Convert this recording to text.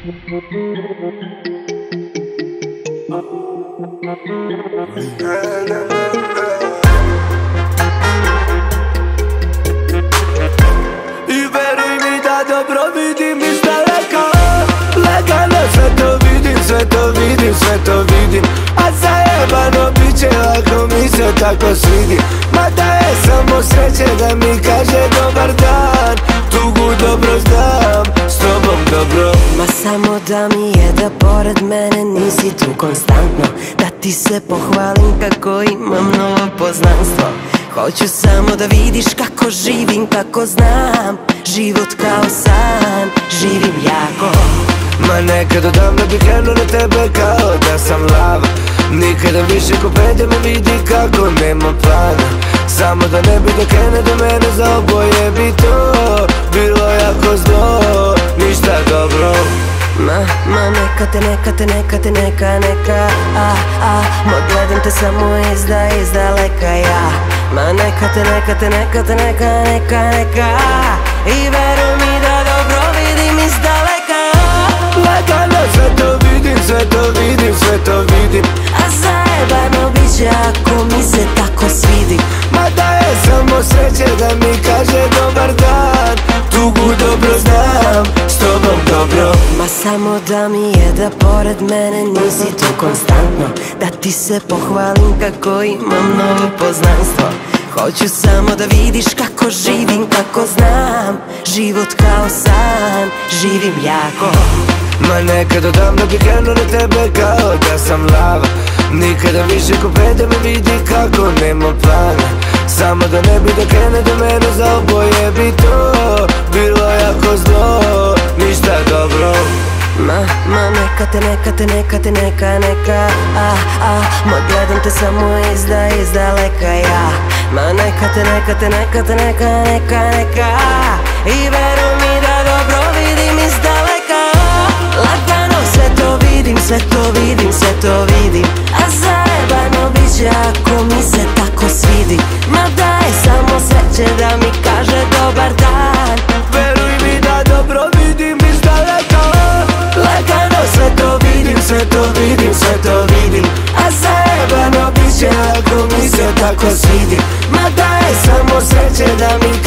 I veruj mi da dobro vidim iz daleka. Lagano sve to vidim, sve to vidim, sve to vidim. A zajebano biće ako mi se tako svidi. Mada je samo sreće da mi kaže dobar dan. Tugu dobro znam, s tobom dobro. Ma samo da mi je da pored mene nisi tu konstantno. Da ti se pohvalim kako imam novo poznanstvo. Hoću samo da vidiš kako živim, kako znam. Život kao san, živim jako. Ma nekad odavno bih krenuo na tebe kao da sam lava. Nikada više ko pede me vidi kako nema plana. Samo da ne bi da krene do mene, za oboje bi to bilo jako zlo, ništa dobro. Ma neka te, neka Ma gledam te samo izdaleka ja. Ma neka te, neka I veruj mi da dobro vidim izdaleka. Lagano sve to vidim, sve to vidim, sve to vidim. A zajebano biće ako mi se tako svidi. Mada je samo sreće da mi kaže dobar dan. Tugu dobro znam, s tobom dobro. Ma samo da mi je da pored mene nisi tu konstantno. Da ti se pohvalim kako imam novo poznanstvo. Hoću samo da vidiš kako živim, kako znam. Život kao san, živim jako. Ma nekad odavno bih krenuo na tebe kao da sam lava. Nikada više ko pede me vidi kako nema plana. Samo da ne bi da krene do mene, za oboje bi to bilo jako zlo, ništa dobro. Ma neka te, neka Ma gledam te samo izdaleka ja. Ma neka te, neka I veruj mi da dobro vidim izdaleka. Lagano sve to vidim, sve to vidim, sve to vidim. A zajebano biće ako mi se tako svidi. Ma daj samo sreće da mi kaže dobar dan. Veruj mi da dobro vidim izdaleka. Lagano sve to vidim, sve to vidim, sve to vidim. A zajebano biće ako mi se tako svidi. Ma daj samo sreće da mi